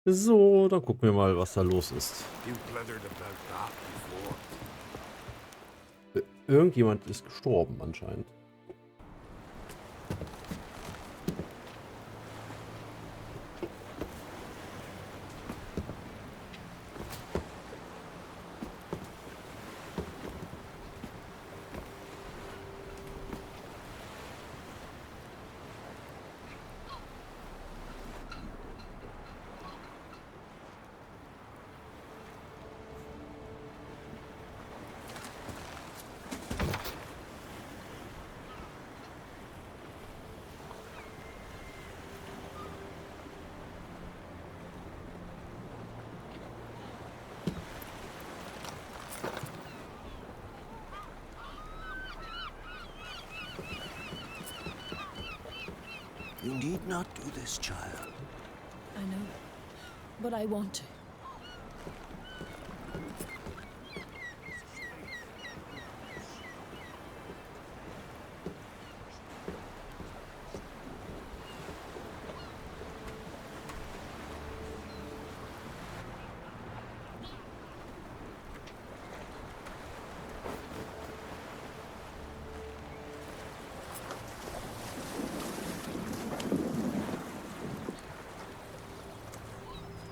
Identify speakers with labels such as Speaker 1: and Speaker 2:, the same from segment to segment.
Speaker 1: So, dann gucken wir mal, was da los ist. Irgendjemand ist gestorben anscheinend.
Speaker 2: You need not do this, child.
Speaker 3: I know, but I want to.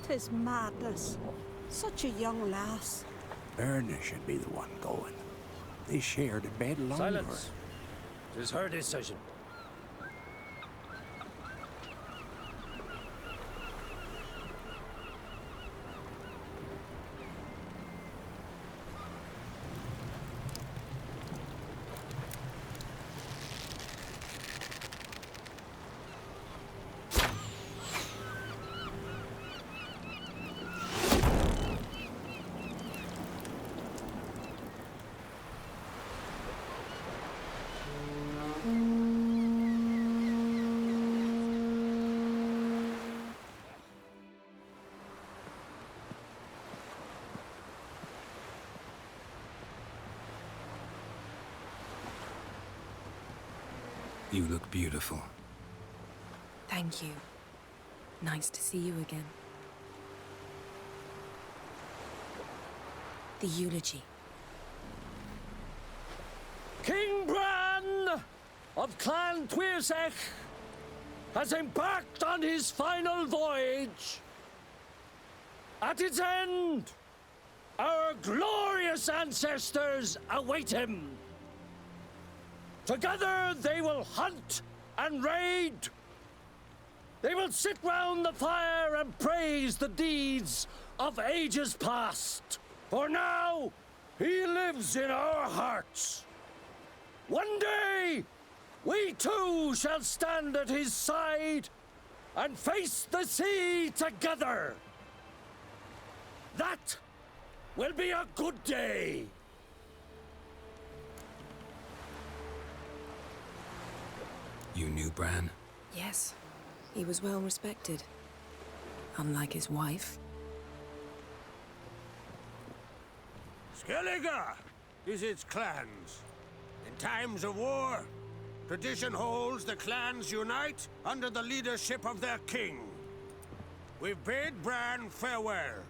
Speaker 4: Tis madness. Such a young lass.
Speaker 2: Erna should be the one going. They shared a bed longer.
Speaker 5: Silence. It is her decision.
Speaker 2: You look beautiful.
Speaker 3: Thank you. Nice to see you again. The eulogy.
Speaker 5: King Bran of Clan Twirsech has embarked on his final voyage. At its end, our glorious ancestors await him. Together they will hunt and raid. They will sit round the fire and praise the deeds of ages past. For now, he lives in our hearts. One day, we too shall stand at his side and face the sea together. That will be a good day.
Speaker 2: You knew Bran?
Speaker 3: Yes, he was well respected. Unlike his wife.
Speaker 6: Skellige is its clans. In times of war, tradition holds the clans unite under the leadership of their king. We've bid Bran farewell.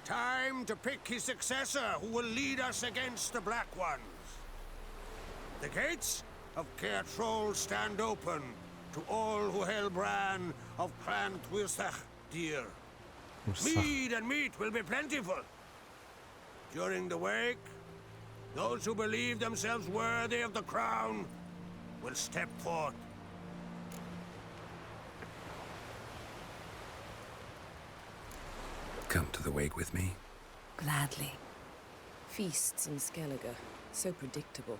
Speaker 6: Time to pick his successor who will lead us against the Black Ones. The gates of Caer Troll stand open to all who held Bran of Clan Twirsech dear. Mead and meat will be plentiful. During the wake, those who believe themselves worthy of the crown will step forth.
Speaker 2: Come to the wake with me?
Speaker 3: Gladly. Feasts in Skellige, so predictable.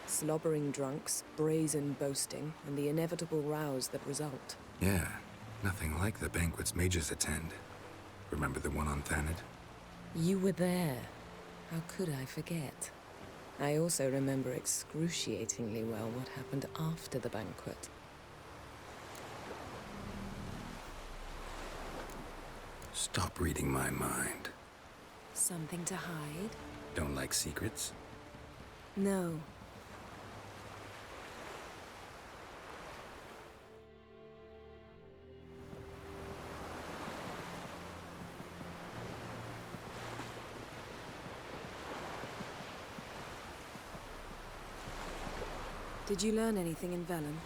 Speaker 3: Slobbering drunks, brazen boasting, and the inevitable rows that result.
Speaker 2: Yeah, nothing like the banquets mages attend. Remember the one on Thanedd?
Speaker 3: You were there. How could I forget? I also remember excruciatingly well what happened after the banquet.
Speaker 2: Stop reading my mind.
Speaker 3: Something to hide?
Speaker 2: Don't like secrets?
Speaker 3: No. Did you learn anything in Velen?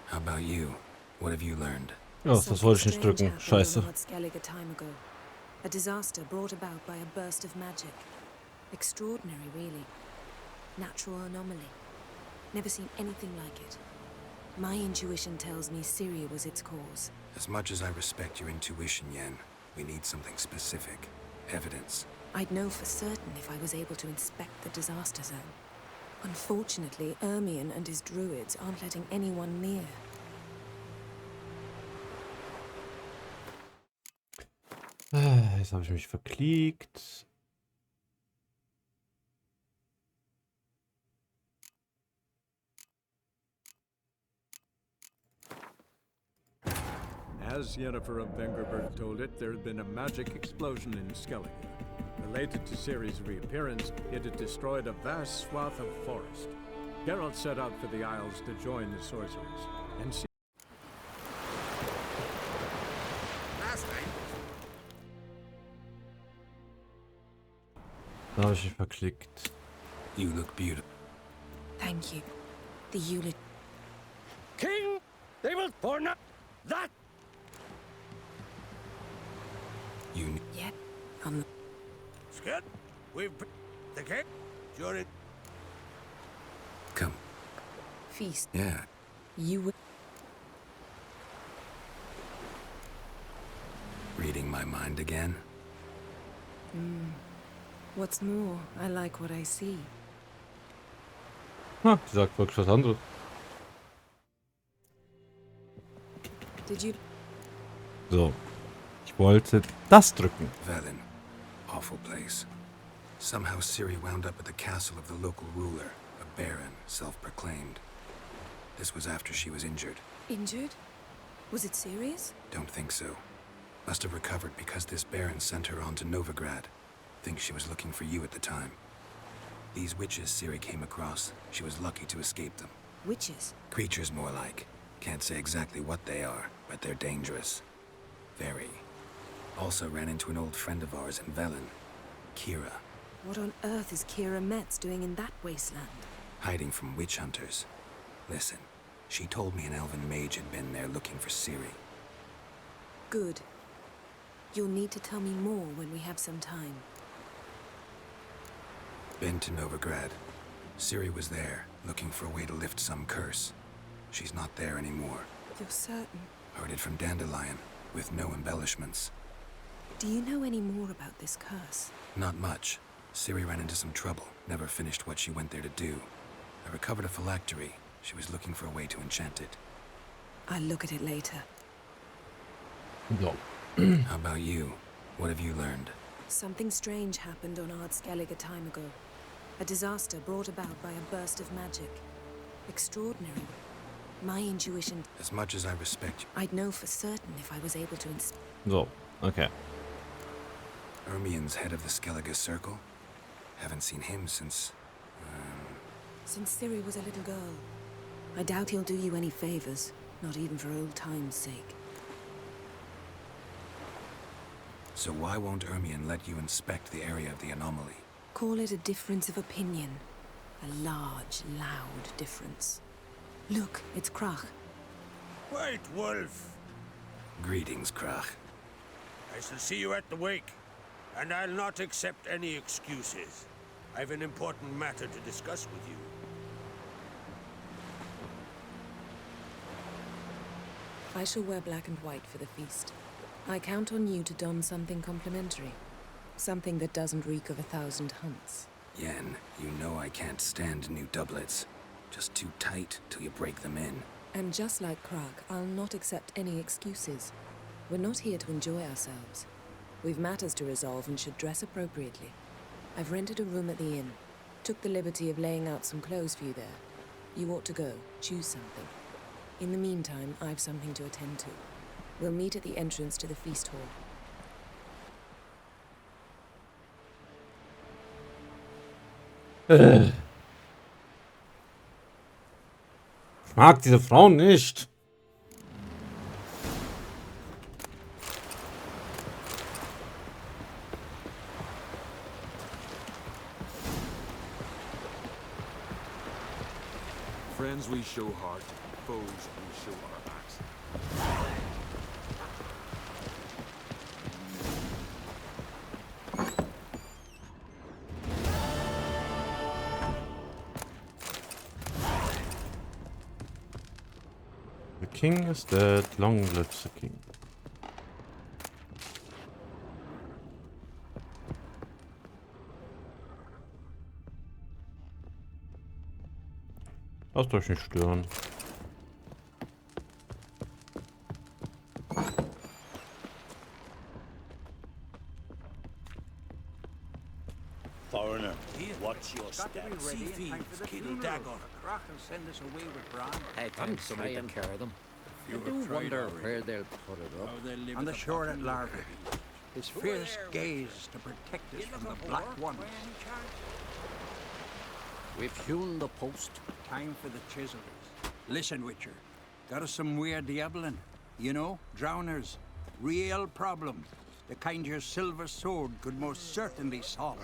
Speaker 2: How about you? What have you learned?
Speaker 1: Ja, das wollte ich nicht drücken. Scheiße.
Speaker 3: A time ago. A disaster brought about by a burst of magic. Extraordinary, really. Natural anomaly. Never seen anything like it. My intuition tells me Syria was its cause.
Speaker 2: As much as I respect your intuition, Yen, we need something specific. Evidence.
Speaker 3: I'd know for certain if I was able to inspect the disaster zone. Unfortunately, Ermion and his druids aren't letting anyone near.
Speaker 1: Jetzt habe ich mich verklickt.
Speaker 7: As Yennefer of Vengerberg told it, there had been a magic explosion in Skellige. Related to Ciri's reappearance, it had destroyed a vast swath of forest. Geralt set out for the Isles to join the sorcerers, and
Speaker 6: Last night,
Speaker 1: Da habe ich mich verklickt.
Speaker 2: You look beautiful.
Speaker 3: Thank you. The eulogy.
Speaker 5: King, they will pour not that.
Speaker 2: You.
Speaker 3: Yet,
Speaker 6: Skid, we've the king during.
Speaker 2: Come.
Speaker 3: feast.
Speaker 2: Yeah.
Speaker 3: You would.
Speaker 2: Reading my mind again?
Speaker 3: What's more, I like what I see.
Speaker 1: Ha, die sagt wirklich was anderes.
Speaker 3: Did you?
Speaker 1: So. Ich wollte das drücken.
Speaker 2: Velen. Awful place. Somehow Ciri wound up at the castle of the local ruler, a baron, self-proclaimed. This was after she was injured.
Speaker 3: Injured? Was it serious?
Speaker 2: Don't think so. Must have recovered because this baron sent her on to Novigrad. Think she was looking for you at the time. These witches Ciri came across, she was lucky to escape them.
Speaker 3: Witches?
Speaker 2: Creatures more like. Can't say exactly what they are, but they're dangerous. Very. Also ran into an old friend of ours in Velen, Kira,
Speaker 3: What on earth is Kira Metz doing in that wasteland?
Speaker 2: hiding from witch hunters. Listen, she told me an elven mage had been there looking for Ciri.
Speaker 3: Good. You'll need to tell me more when we have some time.
Speaker 2: Been to Novigrad. Ciri was there, looking for a way to lift some curse. She's not there anymore.
Speaker 3: You're certain?
Speaker 2: Heard it from Dandelion, with no embellishments.
Speaker 3: Do you know any more about this curse?
Speaker 2: Not much. Ciri ran into some trouble, never finished what she went there to do. I recovered a phylactery. She was looking for a way to enchant it.
Speaker 3: I'll look at it later.
Speaker 1: So.
Speaker 2: How about you? What have you learned?
Speaker 3: Something strange happened on Ardskellig a time ago. A disaster brought about by a burst of magic. Extraordinary. My intuition...
Speaker 2: As much as I respect you,
Speaker 3: I'd know for certain if I was able to
Speaker 1: So, okay.
Speaker 2: Ermion's head of the Skellige Circle? Haven't seen him since...
Speaker 3: Since Ciri was a little girl. I doubt he'll do you any favors, not even for old time's sake.
Speaker 2: So why won't Ermion let you inspect the area of the anomaly?
Speaker 3: Call it a difference of opinion. A large, loud difference. Look, it's Krach.
Speaker 6: White Wolf,
Speaker 2: Greetings, Krach.
Speaker 6: I shall see you at the wake, and I'll not accept any excuses. I've an important matter to discuss with you.
Speaker 3: I shall wear black and white for the feast. I count on you to don something complimentary. Something that doesn't reek of 1,000 hunts.
Speaker 2: Yen, you know I can't stand new doublets. Just too tight till you break them in.
Speaker 3: And just like Krach, I'll not accept any excuses. We're not here to enjoy ourselves. We've matters to resolve and should dress appropriately. I've rented a room at the inn. Took the liberty of laying out some clothes for you there. You ought to go. Choose something. In the meantime, I've something to attend to. We'll meet at the entrance to the feast hall.
Speaker 1: Ich mag diese Frauen nicht.
Speaker 8: Friends we show heart, foes we show our backs.
Speaker 1: The king is dead. Long live the king. Lasst euch nicht stören.
Speaker 5: Foreigner, watch your step.
Speaker 6: Sea thieves, kill Dagon.
Speaker 9: I think somebody can carry them. I do wonder where they'll put it up.
Speaker 10: On the shore at Larva. His fierce gaze to protect us from the Black Ones.
Speaker 9: We've hewn the post.
Speaker 10: Time for the chiselers. Listen, Witcher. Got us some weird diabling. You know, drowners. Real problem. The kind your silver sword could most certainly solve.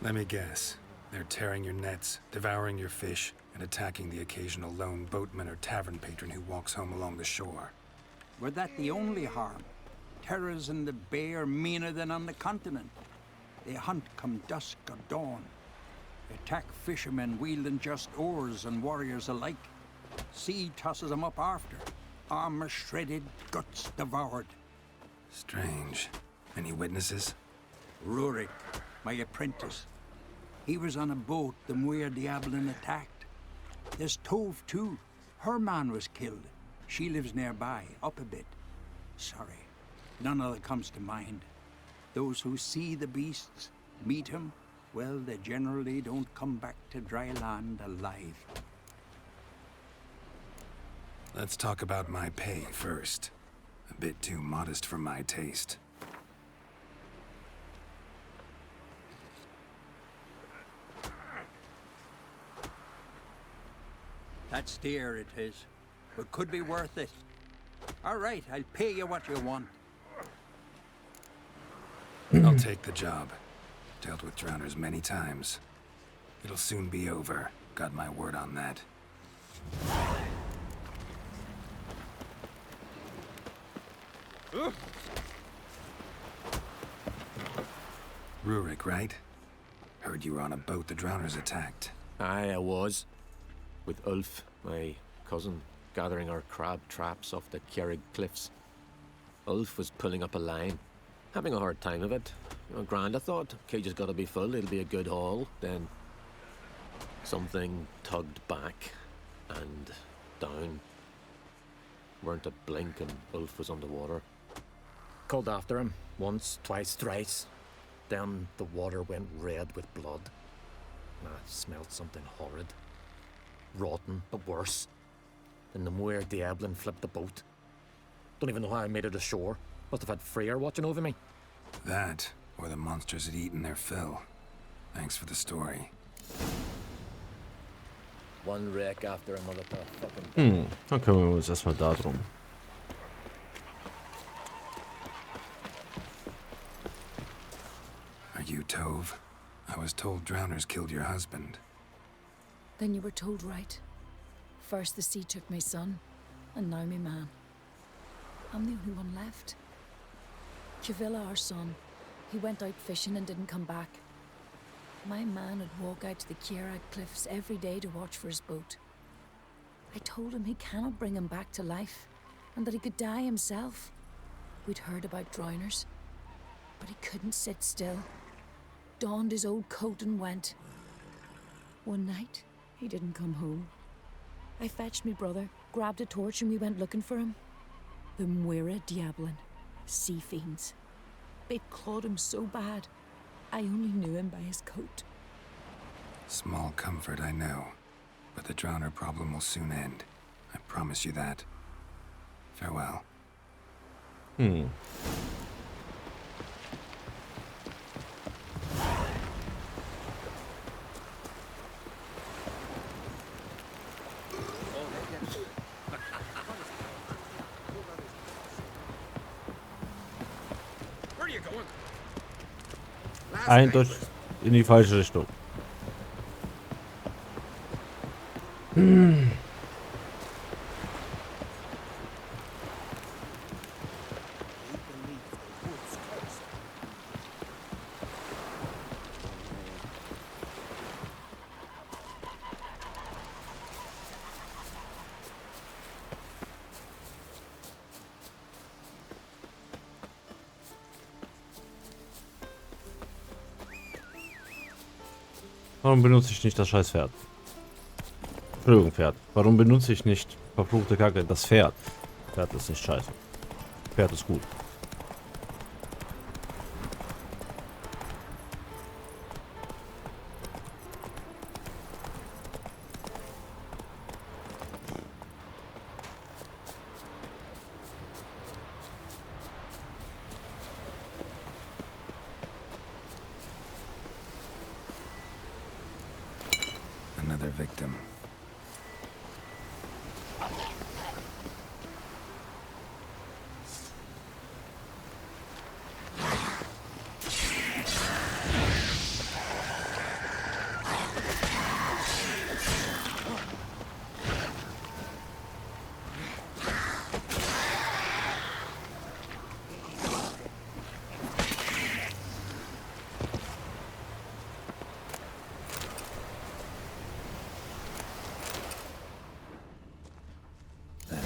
Speaker 2: Let me guess. They're tearing your nets, devouring your fish, and attacking the occasional lone boatman or tavern patron who walks home along the shore.
Speaker 10: Were that the only harm? Terrors in the bay are meaner than on the continent. They hunt come dusk or dawn. Attack fishermen wielding just oars and warriors alike. Sea tosses them up after. Armor shredded, guts devoured.
Speaker 2: Strange. Any witnesses?
Speaker 10: Rurik, my apprentice. He was on a boat the Muir Diablin attacked. There's Tove, too. Her man was killed. She lives nearby, up a bit. Sorry, none other comes to mind. Those who see the beasts, meet him, well, they generally don't come back to dry land alive.
Speaker 2: Let's talk about my pay first. A bit too modest for my taste.
Speaker 10: That's dear, it is, but could be worth it. All right, I'll pay you what you want.
Speaker 2: I'll take the job. Dealt with drowners many times. It'll soon be over. Got my word on that. Rurik, right? Heard you were on a boat the drowners attacked.
Speaker 9: Aye, I was. With Ulf, my cousin, gathering our crab traps off the Kjerrig cliffs. Ulf was pulling up a line, having a hard time of it. Grand, I thought. Cage has got to be full, it'll be a good haul. Then something tugged back and down. Weren't a blink and Ulf was underwater. Called after him once, twice, thrice. Then the water went red with blood. I smelled something horrid. Rotten, but worse. Then the Muir Diablin flipped the boat. Don't even know how I made it ashore. Must have had Freyr watching over me.
Speaker 2: That, or the monsters had eaten their fill. Thanks for the story.
Speaker 9: One wreck after another to fucking...
Speaker 1: Dann kümmern wir uns erstmal darum.
Speaker 2: Are you Tove? I was told drowners killed your husband.
Speaker 11: Then you were told right. First the sea took my son, and now my man. I'm the only one left. Kjavilla, our son, he went out fishing and didn't come back. My man would walk out to the Kjerrig cliffs every day to watch for his boat. I told him he cannot bring him back to life, and that he could die himself. We'd heard about drowners, but he couldn't sit still. Donned his old coat and went. One night, he didn't come home. I fetched me brother, grabbed a torch, and we went looking for him. The Muir Diablin, sea fiends. They'd clawed him so bad, I only knew him by his coat.
Speaker 2: Small comfort, I know. But the drowner problem will soon end. I promise you that. Farewell.
Speaker 1: Eindeutig in die falsche Richtung. Warum benutze ich nicht das scheiß Pferd? Entschuldigung, Pferd. Warum benutze ich nicht, verfluchte Kacke, das Pferd? Pferd ist nicht scheiße. Pferd ist gut.
Speaker 2: Another victim.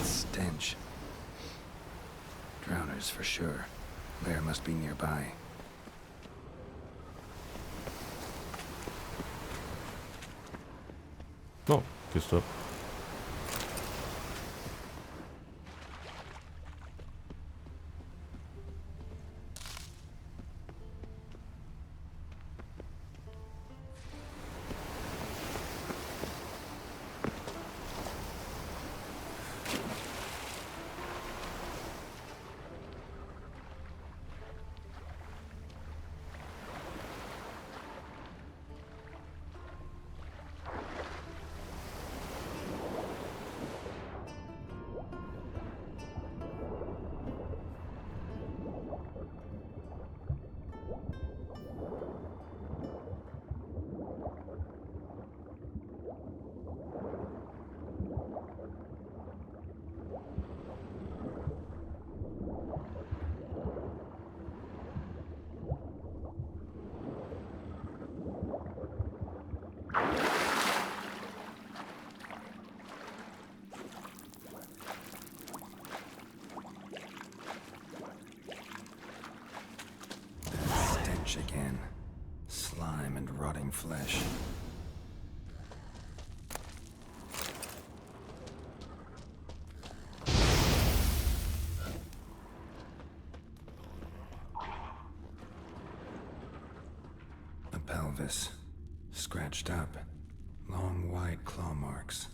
Speaker 2: Stench. Drowners for sure. Lair must be nearby.
Speaker 1: Oh, Kiste.
Speaker 2: Again. Slime and rotting flesh. A pelvis. Scratched up. Long, wide claw marks.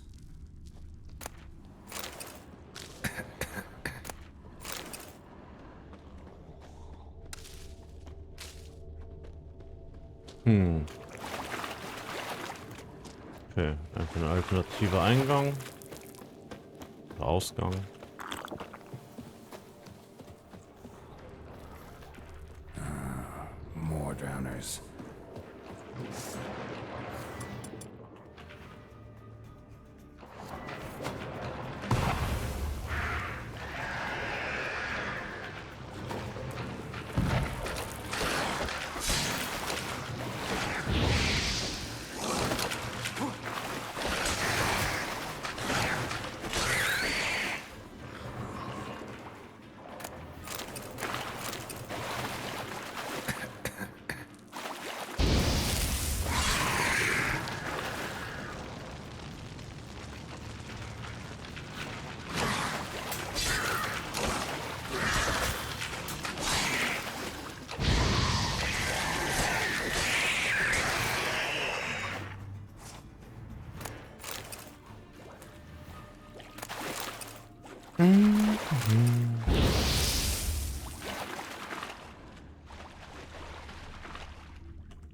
Speaker 1: Okay, einfach ein alternativer Eingang. Oder Ausgang.
Speaker 2: More drowners.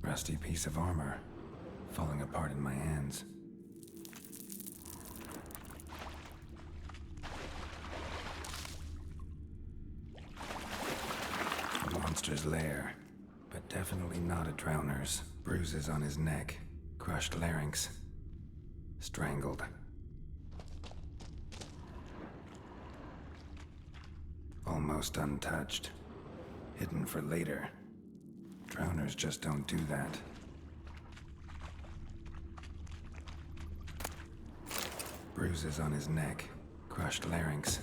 Speaker 2: Rusty piece of armor, falling apart in my hands. A monster's lair, but definitely not a drowner's. Bruises on his neck, crushed larynx, strangled. almost untouched. Hidden for later. Drowners just don't do that. Bruises on his neck, crushed larynx,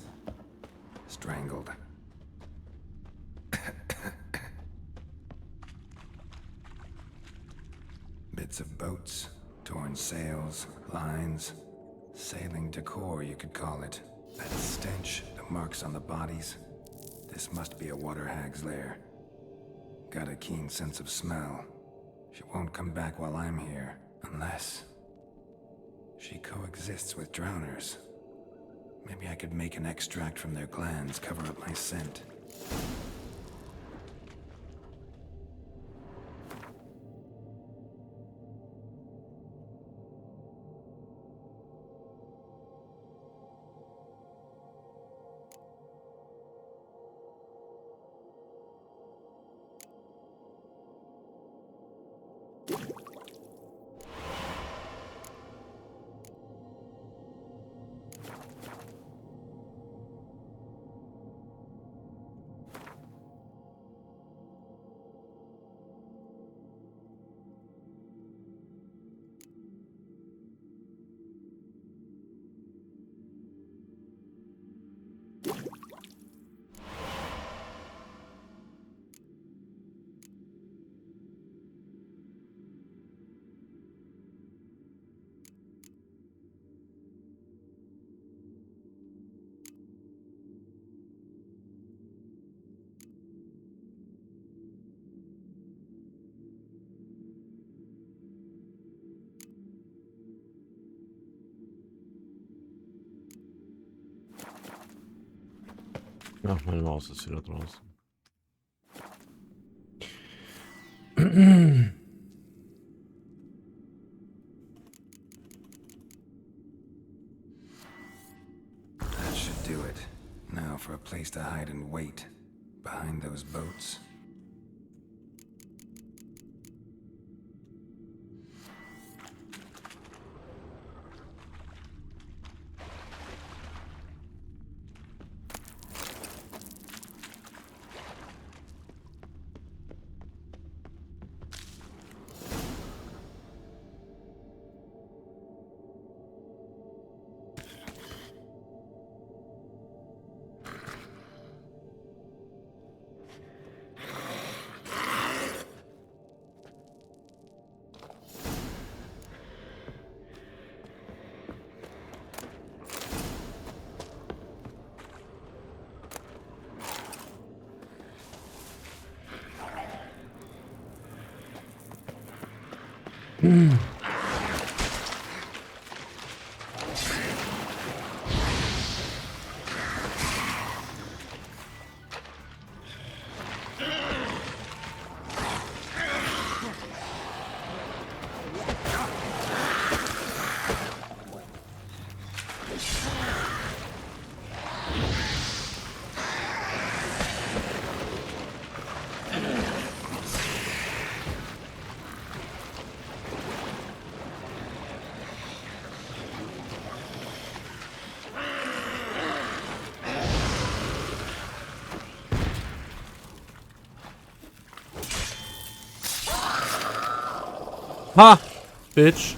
Speaker 2: strangled. Bits of boats, torn sails, lines, sailing decor, you could call it. That stench, the marks on the bodies. This must be a water hag's lair. Got a keen sense of smell. She won't come back while I'm here, unless she coexists with drowners. Maybe I could make an extract from their glands cover up my scent.
Speaker 1: Ach, meine Maus ist wieder draußen.
Speaker 2: That should do it. Now for a place to hide and wait. Behind those boats.
Speaker 1: Ha! Bitch.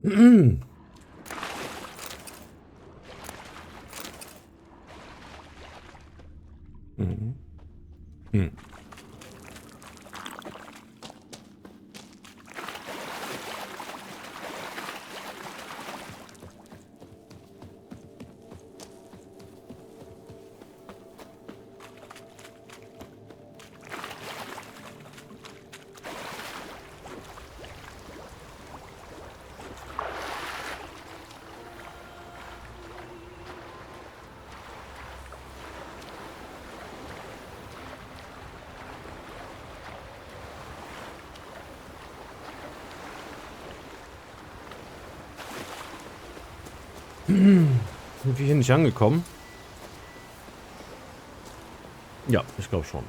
Speaker 1: Mhm. Hm. Sind wir hier nicht angekommen? Ja, ich glaube schon.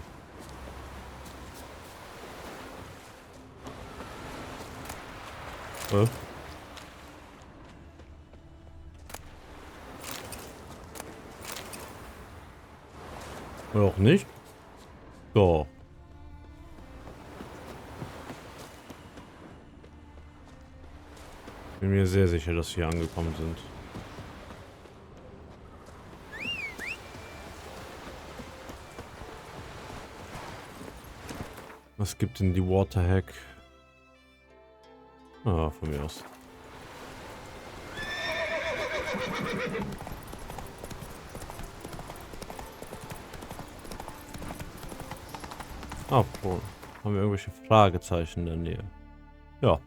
Speaker 1: Oder auch nicht? So. Bin mir sehr sicher, dass wir angekommen sind. Was gibt denn die Waterhack? Ah, von mir aus. Ah, wohl. Haben wir irgendwelche Fragezeichen in der Nähe? Ja.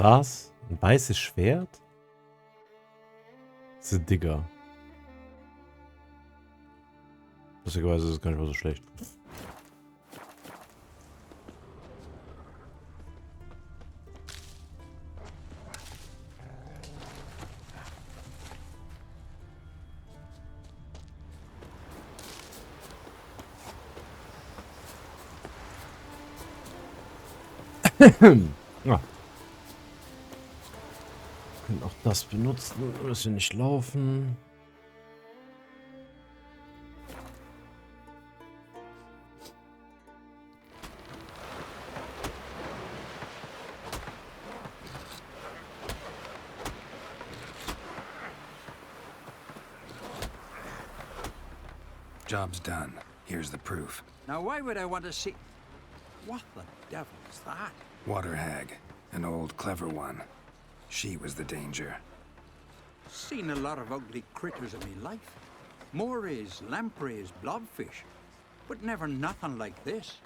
Speaker 1: Was? Ein weißes Schwert? Das ist Digger. Lustigerweise ist es gar nicht mal so schlecht. Ja. Wir können auch das benutzen, müssen wir nicht laufen.
Speaker 2: Job's done. Here's the proof.
Speaker 10: Now, why would I want to see... What the devil is that?
Speaker 2: Water hag. An old, clever one. She was the danger.
Speaker 10: Seen a lot of ugly critters in me life. Morays, lampreys, blobfish. But never nothing like this.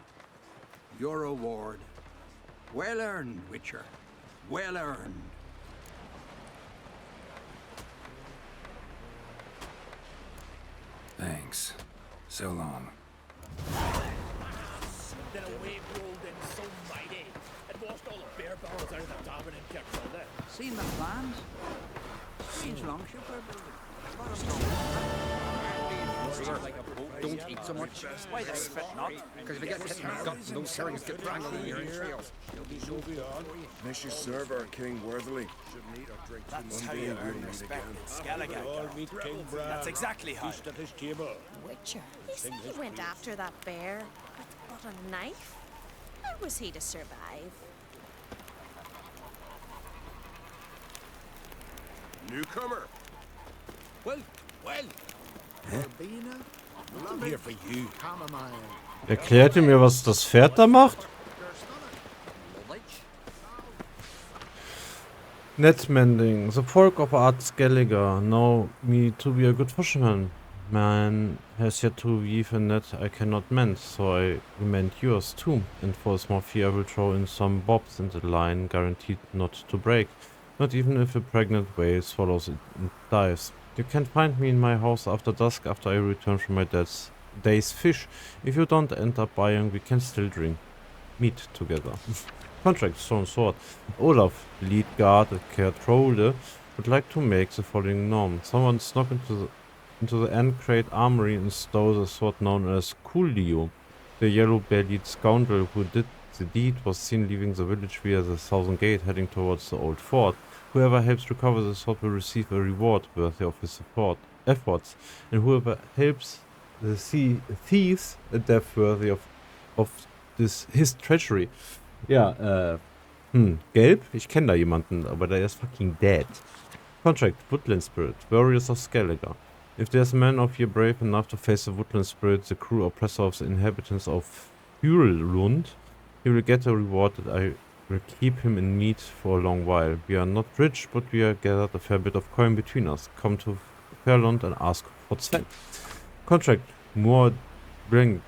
Speaker 10: Your reward. Well earned, Witcher. Well earned.
Speaker 2: Thanks. So long.
Speaker 5: Then a wave rolled in so mighty, it washed all the bear barrels out of the tavern and kept on there.
Speaker 10: Seen the plans? Strange longship we're
Speaker 12: Don't eat so much. Why the spit not? Because if you get hit in the gut, those herrings get tangled in your entrails.
Speaker 8: May she serve our king worthily.
Speaker 12: That's how you earn respect in Skellige. That's exactly how.
Speaker 11: Witcher.
Speaker 13: He said he went after that bear with but a knife. How was he to survive?
Speaker 6: Newcomer. Well. I'm here for you.
Speaker 1: Erklärt ihr mir, was das Pferd da macht? Net mending. The folk of Art Skellige know me to be a good fisherman. Man has yet to weave a net I cannot mend, so I mend yours too. And for a small fee I will throw in some bobs in the line, guaranteed not to break. Not even if a pregnant whale swallows it and dies. You can find me in my house after dusk after I return from my day's fish. If you don't end up buying, we can still meat together. Contract, stone sword. Olaf, lead guard at Kertrolde, would like to make the following known. Someone snuck into the Ancrate armory and stole the sword known as Coolio. The yellow-bellied scoundrel who did the deed was seen leaving the village via the southern gate, heading towards the old fort. Whoever helps recover the sword will receive a reward worthy of his efforts, and whoever helps the thieves a death worthy of his treachery. Ja, Gelb? Ich kenne da jemanden, aber der ist fucking dead. Contract, Woodland Spirit, Warriors of Skellige. If there's a man of you brave enough to face the Woodland Spirit, the crew or oppressor of the inhabitants of Hjulund, he will get a reward that I will keep him in meat for a long while. We are not rich, but we are gathered a fair bit of coin between us. Come to Fairland and ask for Sven. Contract, Moor bring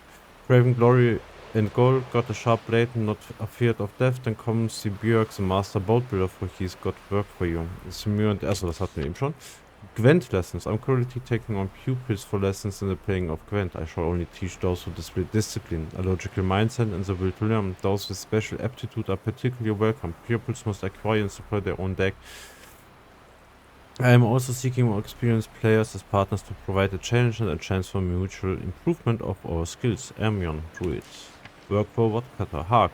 Speaker 1: Craven Glory and Gold, got a sharp blade and not afeard of death, then comes the Björk, the master boat builder, for he's got work for you. Simur und also das hatten wir eben schon. Gwent lessons. I'm currently taking on pupils for lessons in the playing of Gwent. I shall only teach those who display discipline, a logical mindset, and the will to learn. Those with special aptitude are particularly welcome. Pupils must acquire and supply their own deck. I am also seeking more experienced players as partners to provide a challenge and a chance for mutual improvement of our skills. Ermion, Druid. Work for Woodcutter. Hark,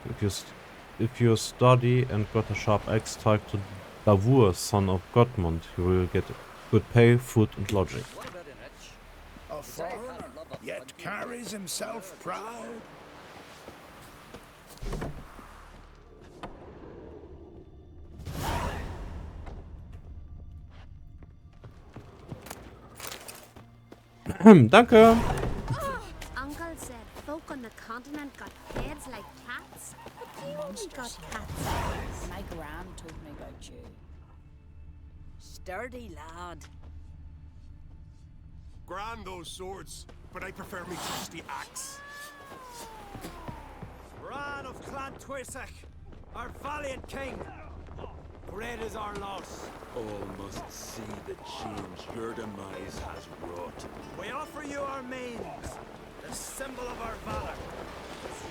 Speaker 1: if you study and got a sharp axe, type to Davur, son of Godmund. You will get good pay, food, and lodging.
Speaker 10: A foreigner, yet carries himself proud.
Speaker 1: Danke.
Speaker 14: Uncle said folk on the continent got heads like cats, but you only got cats.
Speaker 11: My gran told me about you.
Speaker 4: Sturdy lad.
Speaker 6: Grand those swords, but I prefer me trusty axe.
Speaker 12: Bran of Clan Twisek, our valiant king. Great is our loss.
Speaker 8: All must see the change your demise has wrought.
Speaker 12: We offer you our manes, the symbol of our valor.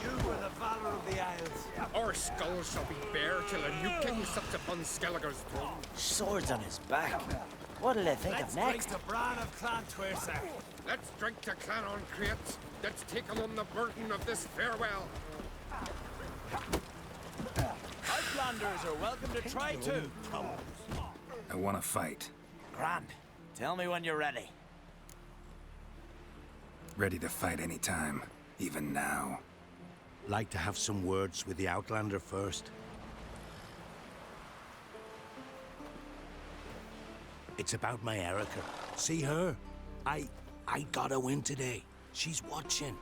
Speaker 12: You are the valor of the Isles.
Speaker 15: Our skulls shall be bare till a new king sits upon Skellige's throne.
Speaker 16: Swords on his back. What'll they think of next?
Speaker 12: Let's drink to Bran of Clan Twisek.
Speaker 15: Let's drink to Clan on Crete. Let's take on the burden of this farewell.
Speaker 12: Outlanders are welcome to try too.
Speaker 2: I want to fight.
Speaker 16: Grand. Tell me when you're ready.
Speaker 2: Ready to fight anytime, even now.
Speaker 6: Like to have some words with the Outlander first. It's about my Erica. See her? I gotta win today. She's watching.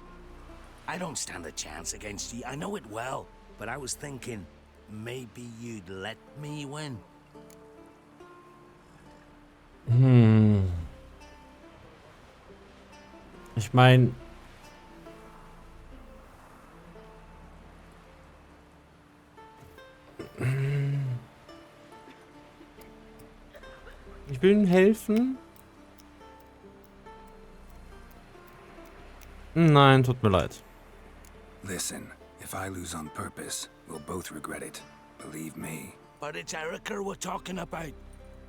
Speaker 6: I don't stand a chance against you. I know it well. But I was thinking, maybe you'd let me win.
Speaker 1: Ich meine... Ich will ihm helfen. Nein, tut mir leid.
Speaker 2: Listen, if I lose on purpose, we'll both regret it. Believe me.
Speaker 6: But it's Erica we're talking about.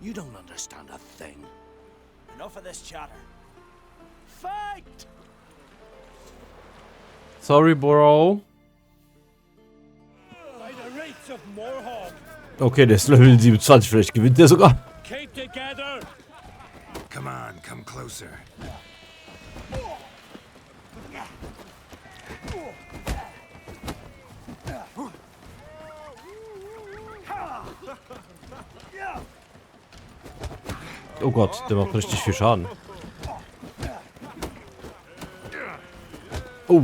Speaker 6: You don't understand a thing.
Speaker 16: Enough of this chatter.
Speaker 12: Fight!
Speaker 1: Sorry, Bro.
Speaker 12: By the rates of Morhog.
Speaker 1: Okay, der ist Level 27, vielleicht gewinnt der sogar.
Speaker 12: Keep together.
Speaker 2: Come on, come closer.
Speaker 1: Oh Gott, der macht richtig viel Schaden. Oh.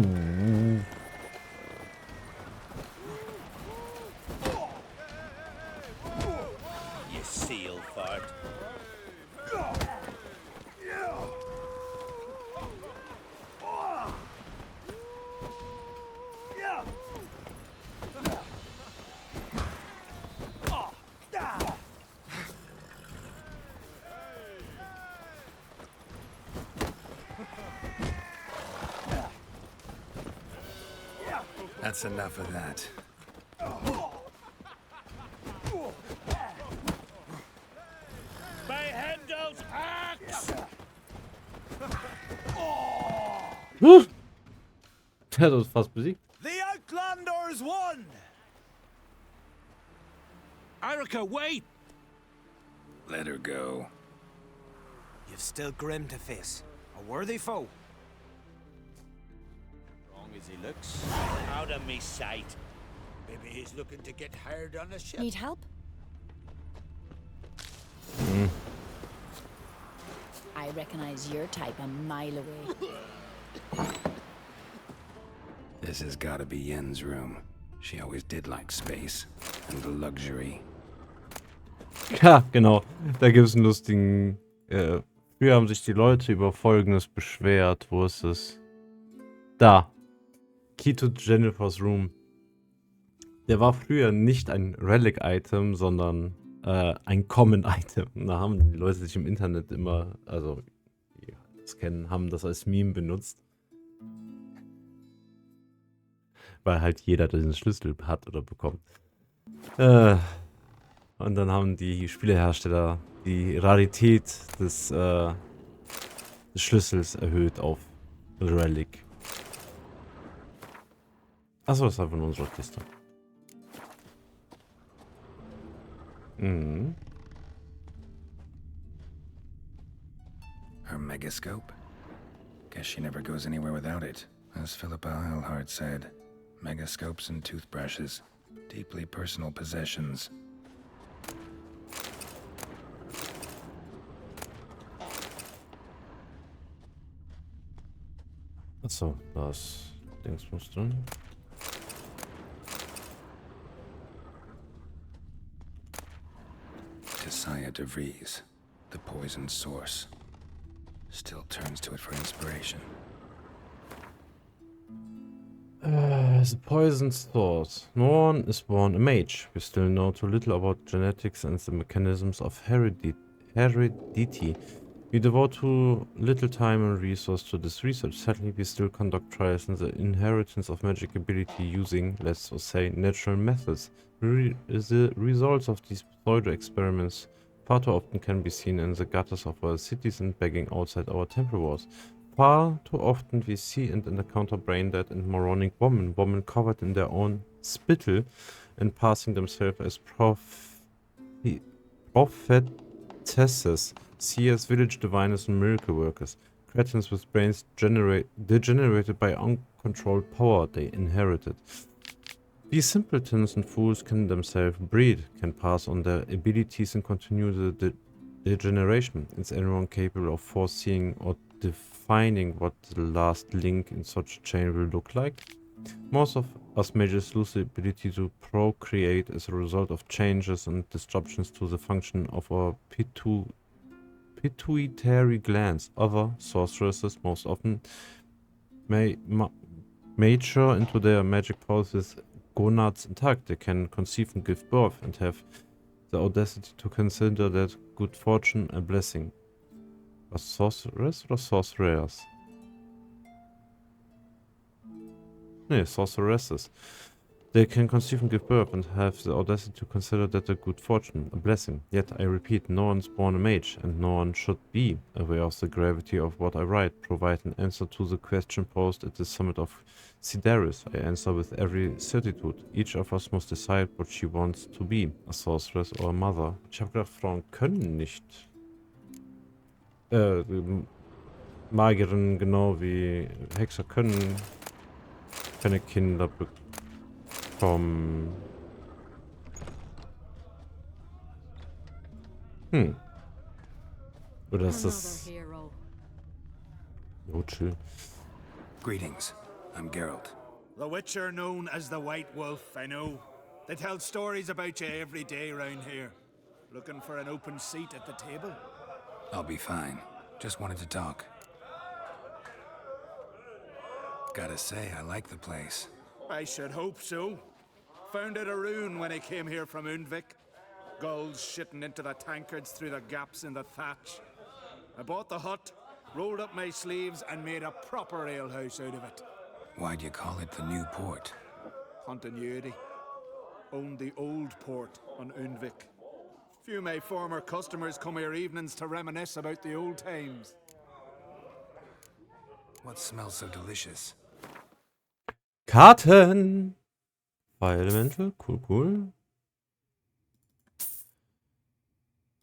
Speaker 16: You seal fart.
Speaker 2: That's enough of that.
Speaker 12: By Hendel's axe!
Speaker 1: Der hat uns fast besiegt.
Speaker 12: The Outlanders won!
Speaker 6: Erica, wait!
Speaker 2: Let her go.
Speaker 16: You've still Grim to face. A worthy foe. Strong as he looks.
Speaker 6: Out of me sight. Maybe he's looking to get hired on a ship.
Speaker 11: Need help? I recognize your type a mile away.
Speaker 2: This has gotta be Yen's room. She always did like space and luxury.
Speaker 1: Ja, genau. Da gibt es einen lustigen... früher haben sich die Leute über Folgendes beschwert. Wo ist es? Da. Key to Jennifer's Room. Der war früher nicht ein Relic-Item, sondern ein Common-Item. Da haben die Leute sich im Internet immer, also die das kennen, haben das als Meme benutzt. Weil halt jeder diesen Schlüssel hat oder bekommt. Und dann haben die Spielehersteller die Rarität des Schlüssels erhöht auf Relic. Achso, das ist einfach nur unsere Kiste. Mhm.
Speaker 2: Her megascope? Guess she never goes anywhere without it. As Philippa Eilhart said, megascopes and toothbrushes, deeply personal possessions.
Speaker 1: Achso, das Dings muss drin.
Speaker 2: Josiah DeVries, the poison source, still turns to it for inspiration.
Speaker 1: The poison source. No one is born a mage. We still know too little about genetics and the mechanisms of heredity. We devote too little time and resource to this research. Sadly, we still conduct trials in the inheritance of magic ability using, let's say, natural methods. The results of these pseudo-experiments far too often can be seen in the gutters of our cities and begging outside our temple walls. Far too often we see and encounter brain-dead and moronic women covered in their own spittle and passing themselves as prophetesses, seers, village diviners, and miracle workers. Cretins with brains degenerated by uncontrolled power they inherited. These simpletons and fools can themselves breed, can pass on their abilities and continue the degeneration. Is anyone capable of foreseeing or defining what the last link in such a chain will look like? Most of us mages lose the ability to procreate as a result of changes and disruptions to the function of our pituitary glands. Other sorceresses most often mature into their magic powers with gonads intact. They can conceive and give birth and have the audacity to consider that good fortune a blessing. Was sorceress oder sorcerers? Nee, sorceresses. They can conceive and give birth and have the audacity to consider that a good fortune, a blessing. Yet, I repeat, no one's born a mage, and no one should be aware of the gravity of what I write. Provide an answer to the question posed at the summit of Sidaris. I answer with every certitude. Each of us must decide what she wants to be, a sorceress or a mother. Ich habe gedacht, Frauen können nicht Magierinnen genau wie Hexer können keine Kinder bekommen. Oder ist das... Oh, chill.
Speaker 2: Greetings, I'm Geralt.
Speaker 17: The Witcher known as the White Wolf, I know. They tell stories about you every day round here. Looking for an open seat at the table?
Speaker 2: I'll be fine. Just wanted to talk. Gotta say, I like the place.
Speaker 17: I should hope so. Found it a ruin when I came here from Undvik. Gulls shitting into the tankards through the gaps in the thatch. I bought the hut, rolled up my sleeves, and made a proper alehouse out of it.
Speaker 2: Why'd you call it the New Port?
Speaker 17: Continuity. Owned the old port on Undvik. Few of my former customers come here evenings to reminisce about the old times.
Speaker 2: What smells so delicious?
Speaker 1: Karten! Fire Elemental, cool.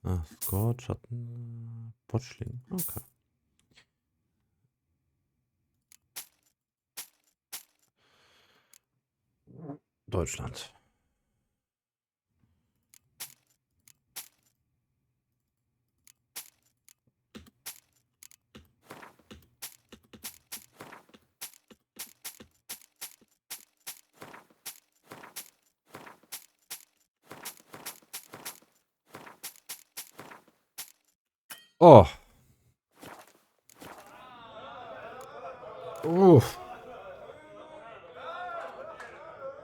Speaker 1: Ah, Scourge, Schatten, Botschling, okay. Deutschland. Oh. Uff.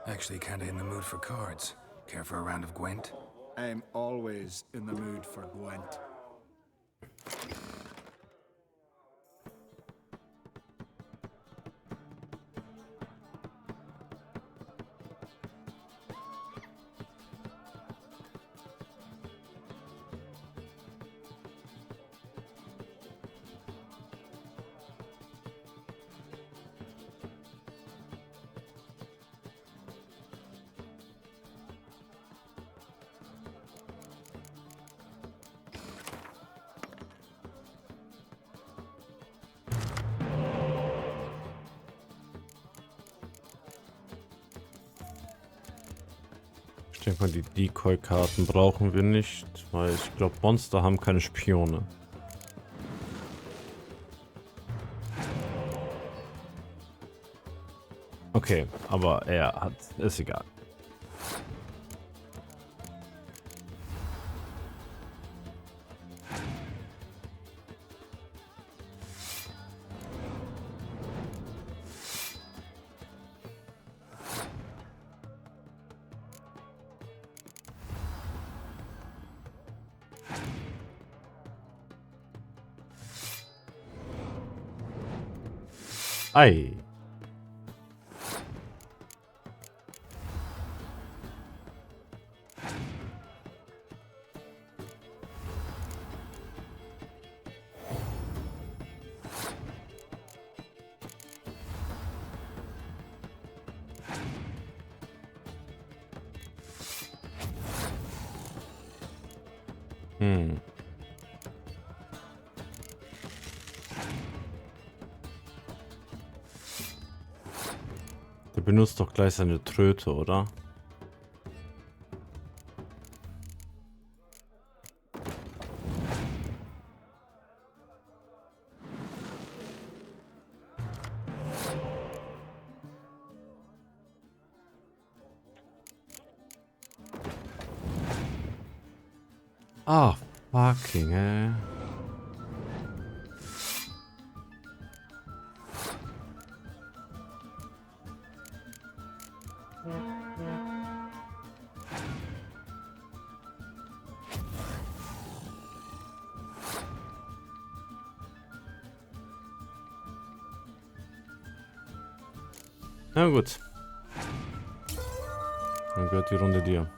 Speaker 2: Actually kinda in the mood for cards. Care for a round of Gwent?
Speaker 17: I'm always in the mood for Gwent.
Speaker 1: Ich denke mal, die Decoy-Karten brauchen wir nicht, weil ich glaube, Monster haben keine Spione. Okay, aber er hat... Ist egal. Ei. Der benutzt doch gleich seine Tröte, oder? Ah, fucking hell. Na gut. Dann gehört die Runde dir.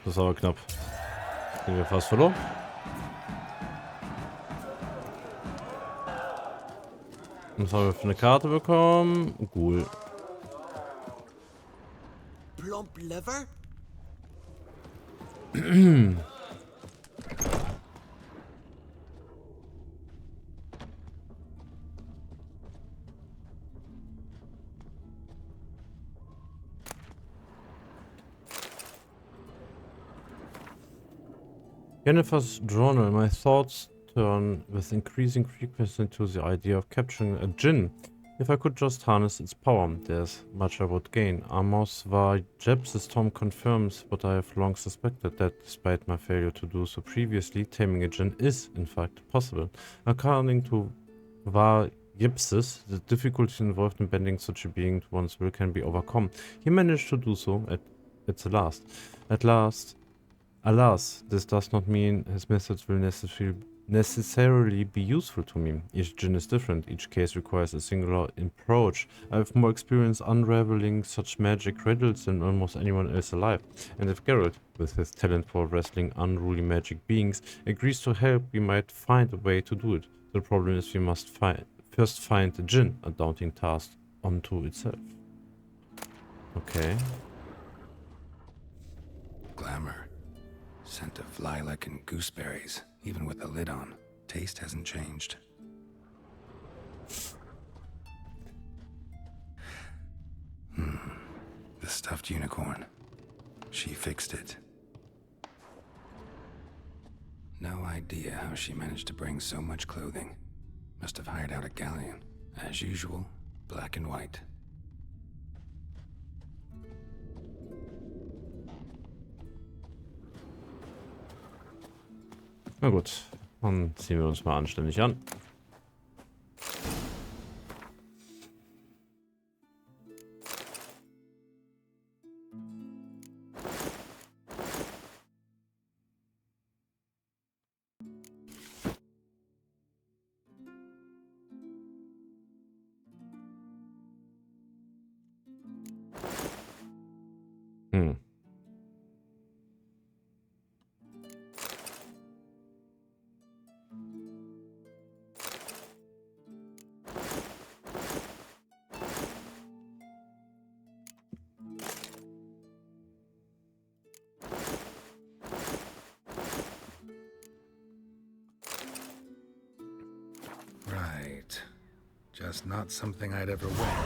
Speaker 1: Das ist aber knapp. Sind wir fast verloren? Was haben wir für eine Karte bekommen? Cool.
Speaker 16: Plump liver?
Speaker 1: Yennefer's journal. My thoughts turn with increasing frequency to the idea of capturing a djinn. If I could just harness its power, there's much I would gain. Amos var Jeb's tome confirms what I have long suspected, that despite my failure to do so previously, taming a djinn is, in fact, possible. According to var Jeb's, the difficulty involved in bending such a being to one's will can be overcome. He managed to do so at the last. At last. Alas, this does not mean his methods will necessarily be useful to me. Each djinn is different, each case requires a singular approach. I have more experience unraveling such magic riddles than almost anyone else alive. And if Geralt, with his talent for wrestling unruly magic beings, agrees to help, we might find a way to do it. The problem is we must first find the djinn, a daunting task unto itself. Okay.
Speaker 2: Glamour. Scent of lilac and gooseberries, even with the lid on. Taste hasn't changed. The stuffed unicorn. She fixed it. No idea how she managed to bring so much clothing. Must have hired out a galleon. As usual, black and white.
Speaker 1: Na gut, dann ziehen wir uns mal anständig an.
Speaker 2: Right. Just not something I'd ever wear.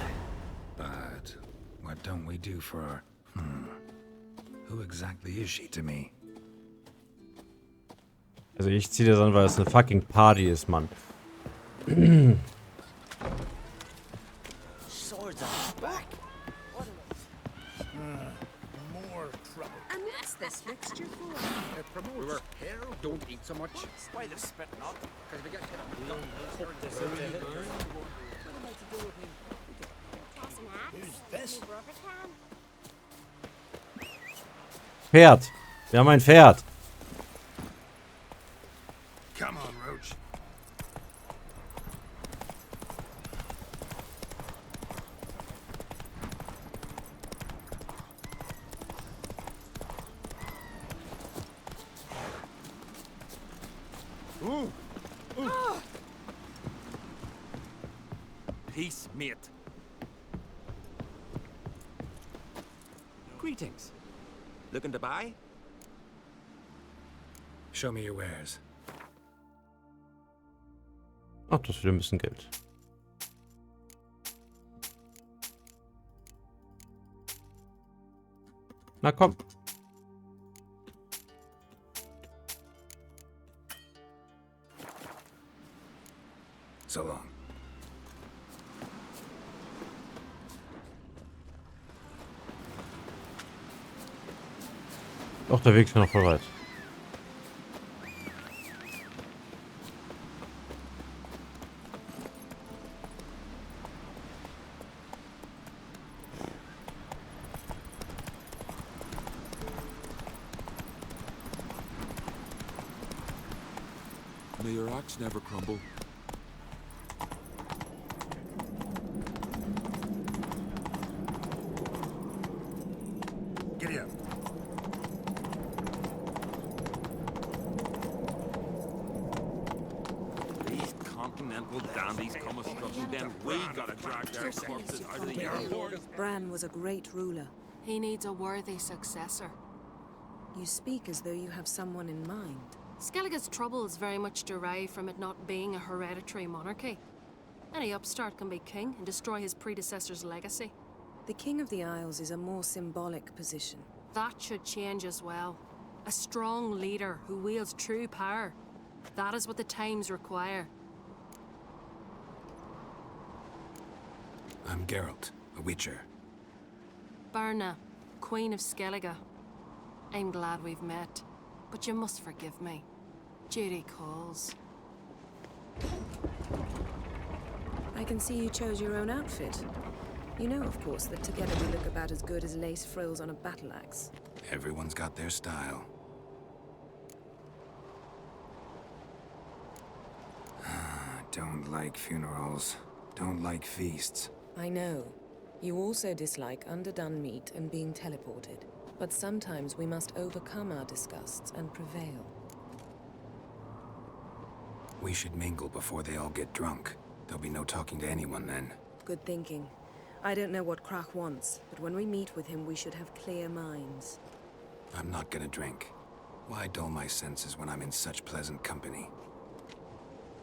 Speaker 2: But what don't we do for our... Who exactly is she to me?
Speaker 1: Also ich ziehe das an, weil es eine fucking Party ist, Mann.
Speaker 12: Swords on back. More trouble.
Speaker 4: And what's this mixture for?
Speaker 12: We were here. Don't eat so much. Why the spit not? Because we get hit. Who's this?
Speaker 1: Pferd. Wir haben ein Pferd.
Speaker 2: Come on, Roach.
Speaker 8: Peace, mate. Greetings. Looking to buy?
Speaker 2: Show me your wares.
Speaker 1: Ach, das ist wieder ein bisschen Geld. Na komm.
Speaker 2: So long.
Speaker 1: Doch, der Weg ist ja noch voll weit.
Speaker 8: May your axe never crumble.
Speaker 2: Giddy up.
Speaker 8: These continental dandies come a struggling, then we gotta drag their corpses out of the airport.
Speaker 3: Bran was a great ruler.
Speaker 11: He needs a worthy successor.
Speaker 3: You speak as though you have someone in mind.
Speaker 11: Skellige's troubles very much derive from it not being a hereditary monarchy. Any upstart can be king and destroy his predecessor's legacy.
Speaker 3: The King of the Isles is a more symbolic position.
Speaker 11: That should change as well.
Speaker 18: A strong leader who wields true power. That is what the times require.
Speaker 2: I'm Geralt, a Witcher.
Speaker 18: Birna, Queen of Skellige. I'm glad we've met, but you must forgive me. Duty calls.
Speaker 3: I can see you chose your own outfit. You know, of course, that together we look about as good as lace frills on a battle axe.
Speaker 2: Everyone's got their style. Don't like funerals. Don't like feasts.
Speaker 3: I know. You also dislike underdone meat and being teleported. But sometimes we must overcome our disgusts and prevail.
Speaker 2: We should mingle before they all get drunk. There'll be no talking to anyone then.
Speaker 3: Good thinking. I don't know what Krach wants, but when we meet with him, we should have clear minds.
Speaker 2: I'm not gonna drink. Why dull my senses when I'm in such pleasant company?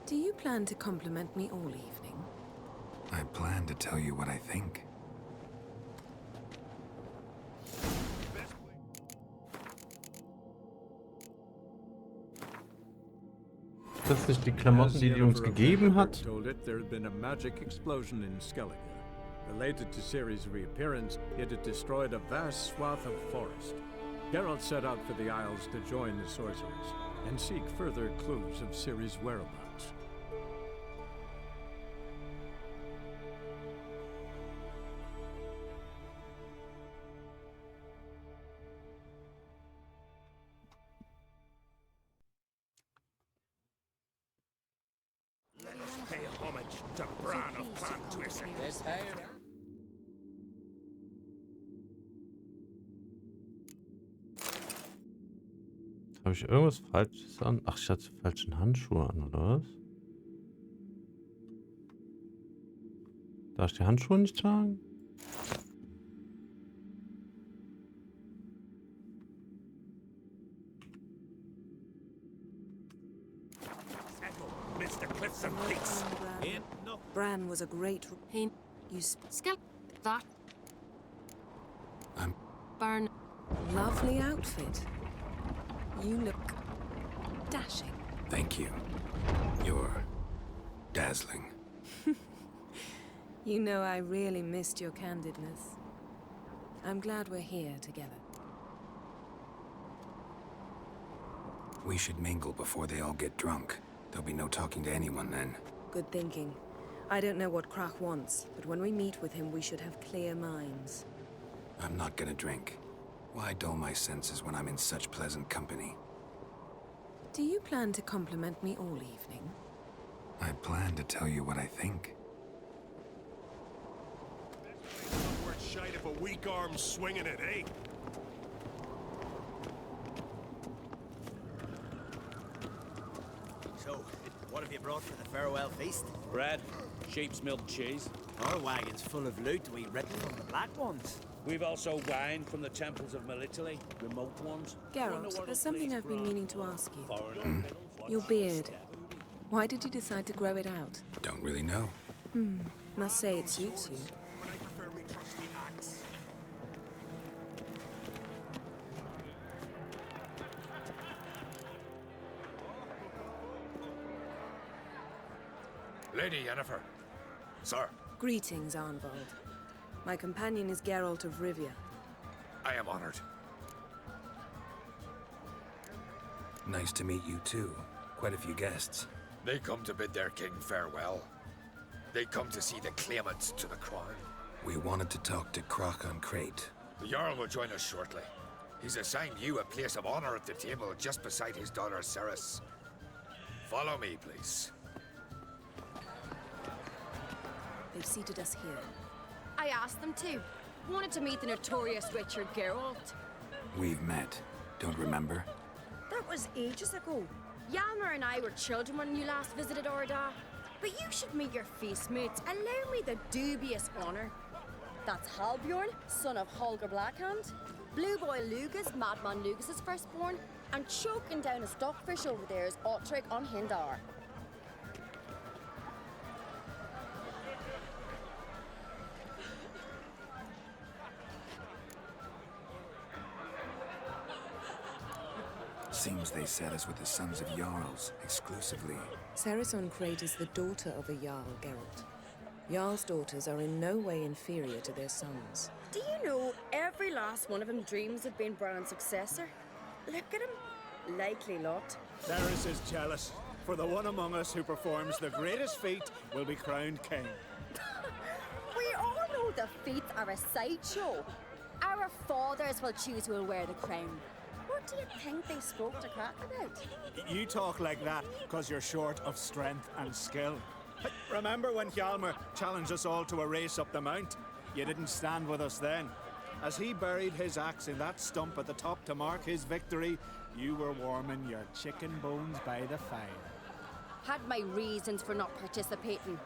Speaker 3: Do you plan to compliment me all evening?
Speaker 2: I plan to tell you what I think.
Speaker 1: Das sind die Klamotten, die uns gegeben hat.
Speaker 7: Told it there had been a magic explosion in Skellige. Related to Ciri's reappearance, it had destroyed a vast swath of forest. Geralt set out for the Isles to join the sorcerers and seek further clues of Ciri's whereabouts.
Speaker 6: Pay homage to Bran of Clan Twist.
Speaker 1: Habe ich irgendwas Falsches an? Ach, ich hatte falschen Handschuhe an, oder was? Darf ich die Handschuhe nicht tragen?
Speaker 6: Mr. Cliffs and Peaks.
Speaker 3: Bran was a great...
Speaker 18: You Skellige. That.
Speaker 2: I'm...
Speaker 18: Birna.
Speaker 3: Lovely outfit. You look... dashing.
Speaker 2: Thank you. You're... dazzling.
Speaker 3: You know, I really missed your candidness. I'm glad we're here together.
Speaker 2: We should mingle before they all get drunk. There'll be no talking to anyone then.
Speaker 3: Good thinking. I don't know what Krach wants, but when we meet with him, we should have clear minds.
Speaker 2: I'm not gonna drink. Why dull my senses when I'm in such pleasant company?
Speaker 3: Do you plan to compliment me all evening?
Speaker 2: I plan to tell you what I think.
Speaker 6: We're shite if a weak arm's swinging it, eh?
Speaker 16: So, what have you brought for the farewell feast?
Speaker 5: Bread, sheep's milk cheese.
Speaker 16: Our wagon's full of loot we written from the Black Ones.
Speaker 5: We've also wine from the temples of Melitele, remote ones.
Speaker 3: Geralt, there's something I've been meaning to ask you. Your beard. Why did you decide to grow it out?
Speaker 2: Don't really know.
Speaker 3: Must say it suits you.
Speaker 15: Lady Yennefer. Sir,
Speaker 3: Greetings, Arnvald. My companion is Geralt of Rivia.
Speaker 15: I am honored.
Speaker 2: Nice to meet you too. Quite a few guests.
Speaker 15: They come to bid their king farewell. They come to see the claimants to the crown.
Speaker 2: We wanted to talk to Krach on Crate.
Speaker 15: The Jarl will join us shortly. He's assigned you a place of honor at the table just beside his daughter Ceres. Follow me, please.
Speaker 3: They've seated us here.
Speaker 19: I asked them to. Wanted to meet the notorious Richard Geralt.
Speaker 2: We've met. Don't remember?
Speaker 19: That was ages ago. Yalmer and I were children when you last visited Orda. But you should meet your feast mates. Allow me the dubious honor. That's Halbjorn, son of Holger Blackhand. Blue Boy Lugas, Madman Lugas' firstborn. And choking down a stockfish over there is Otrek on Hindar.
Speaker 2: they set us with the sons of Jarls, exclusively.
Speaker 3: Ceres Crate is the daughter of a Jarl, Geralt. Jarl's daughters are in no way inferior to their sons.
Speaker 19: Do you know every last one of them dreams of being Bran's successor? Look at him. Likely lot.
Speaker 17: Ceres is jealous, for the one among us who performs the greatest feat will be crowned king.
Speaker 19: We all know the feats are a sideshow. Our fathers will choose who will wear the crown. What do you think they spoke to Crack about?
Speaker 17: You talk like that because you're short of strength and skill. Remember when Hjalmar challenged us all to a race up the mount? You didn't stand with us then. As he buried his axe in that stump at the top to mark his victory, you were warming your chicken bones by the fire.
Speaker 19: Had my reasons for not participating.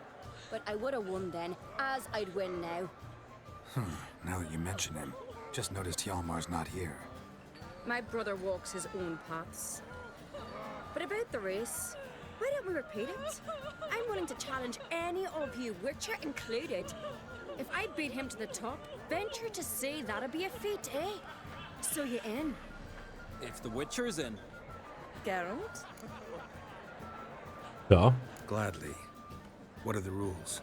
Speaker 19: But I would have won then, as I'd win now.
Speaker 2: Now that you mention him, just noticed Hjalmar's not here.
Speaker 19: My brother walks his own paths. But about the race, why don't we repeat it? I'm willing to challenge any of you, Witcher included. If I beat him to the top, venture to say that'd be a feat, eh? So you in?
Speaker 16: If the Witcher's in.
Speaker 19: Geralt?
Speaker 1: Ja.
Speaker 2: Gladly. What are the rules?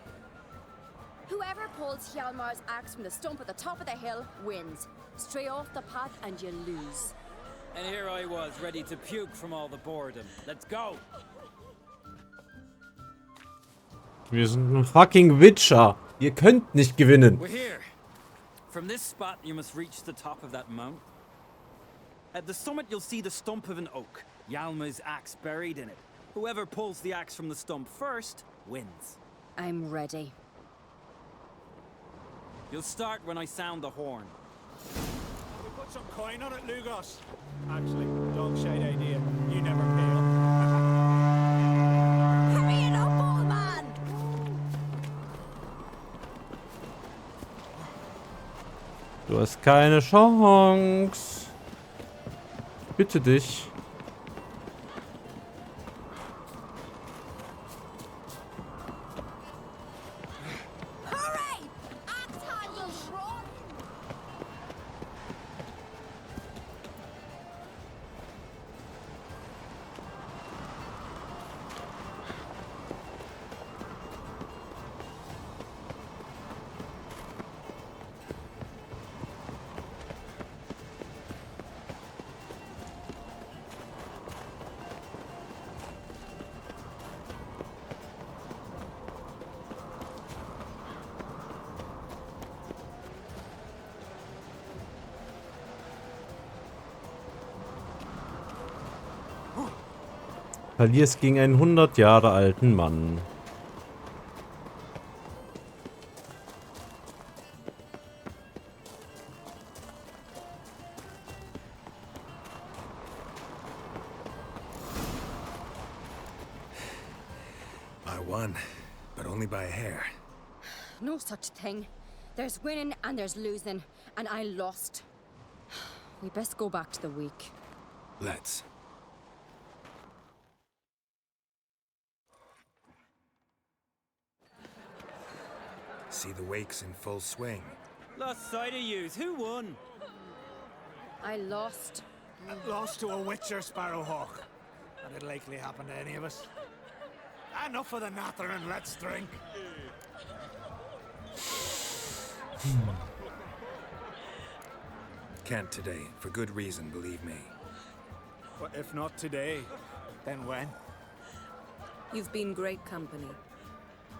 Speaker 19: Whoever pulls Hjalmar's axe from the stump at the top of the hill wins. Stray off the path and you lose.
Speaker 16: And here I was, ready to puke from all the boredom. Let's go!
Speaker 1: Wir sind ein fucking Witcher. Ihr könnt nicht gewinnen.
Speaker 16: We're here. From this spot, you must reach the top of that mount. At the summit, you'll see the stump of an oak. Hjalmar's axe buried in it. Whoever pulls the axe from the stump first wins.
Speaker 19: I'm ready.
Speaker 16: You'll start when I sound the horn.
Speaker 17: We put some coin on it, Lugos. Actually, dog shite idea. You never pay up.
Speaker 19: Hurry it up, old man!
Speaker 1: Du hast keine Chance. Bitte dich. Verlierst gegen einen 100 Jahre alten Mann.
Speaker 2: I won, but only by a hair.
Speaker 19: No such thing. There's winning and there's losing, and I lost. We best go back to the week.
Speaker 2: Let's. See the wakes in full swing.
Speaker 16: Lost sight of yous. Who won?
Speaker 19: I lost.
Speaker 17: Lost to a Witcher Sparrowhawk. That'd likely happen to any of us. Enough of the natter and let's drink.
Speaker 2: Can't today, for good reason, believe me.
Speaker 17: But if not today, then when?
Speaker 3: You've been great company.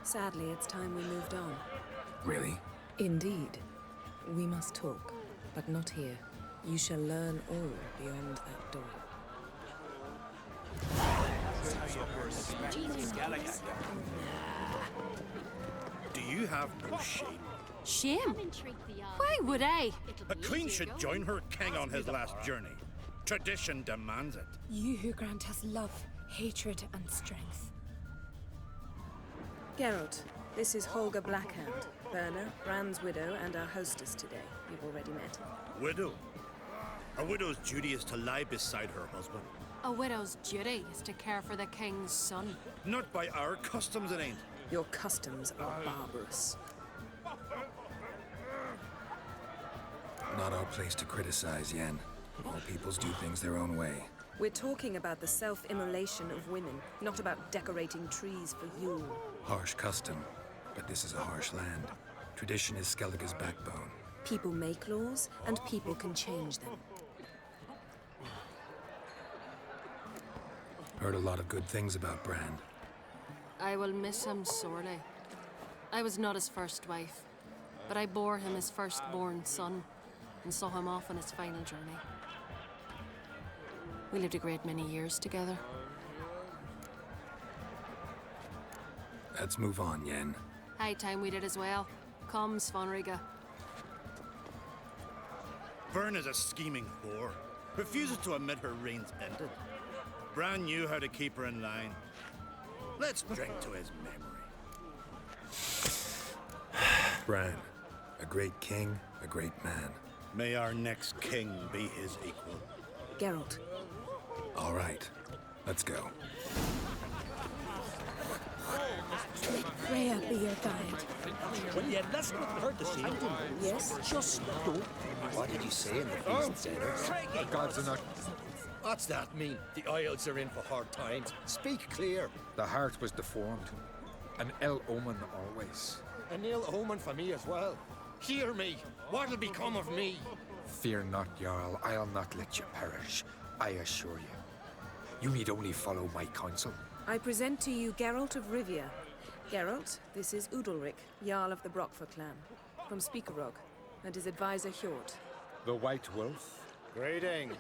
Speaker 3: Sadly, it's time we moved on.
Speaker 2: Really?
Speaker 3: Indeed. We must talk, but not here. You shall learn all beyond that door.
Speaker 20: Do you have no shame?
Speaker 18: Shame? Why would I?
Speaker 20: A queen should join her king on his last journey. Tradition demands it.
Speaker 11: You who grant us love, hatred, and strength.
Speaker 3: Geralt, this is Folge Blackhand, Berna, Bran's widow, and our hostess today. You've already met.
Speaker 20: Widow? A widow's duty is to lie beside her husband.
Speaker 18: A widow's duty is to care for the king's son.
Speaker 20: Not by our customs, it ain't.
Speaker 3: Your customs are barbarous.
Speaker 2: Not our place to criticize, Yen. All peoples do things their own way.
Speaker 3: We're talking about the self-immolation of women, not about decorating trees for Yule.
Speaker 2: Harsh custom, but this is a harsh land. Tradition is Skellige's backbone.
Speaker 3: People make laws, and people can change them.
Speaker 2: Heard a lot of good things about Bran.
Speaker 18: I will miss him sorely. I was not his first wife, but I bore him his firstborn son and saw him off on his final journey. We lived a great many years together.
Speaker 2: Let's move on, Yen.
Speaker 18: High time we did as well. Come, Svanriga.
Speaker 20: Vern is a scheming whore. Refuses to admit her reign's ended. Bran knew how to keep her in line. Let's drink to his memory.
Speaker 2: Bran, a great king, a great man.
Speaker 20: May our next king be his equal.
Speaker 3: Geralt.
Speaker 2: All right, let's go.
Speaker 11: Let Freya be your guide.
Speaker 5: Will you listen with courtesy?
Speaker 11: Yes?
Speaker 5: Just don't.
Speaker 12: What did you say in the feast, Sailor?
Speaker 15: The gods are not...
Speaker 12: What's that mean? The Isles are in for hard times. Speak clear.
Speaker 15: The heart was deformed. An ill omen always.
Speaker 12: An ill omen for me as well. Hear me. What'll become of me?
Speaker 15: Fear not, Jarl. I'll not let you perish. I assure you. You need only follow my counsel.
Speaker 3: I present to you Geralt of Rivia. Geralt, this is Udalric, Jarl of the Brockfer clan, from Speakerog, and his advisor Hjort.
Speaker 15: The White Wolf.
Speaker 12: Greetings.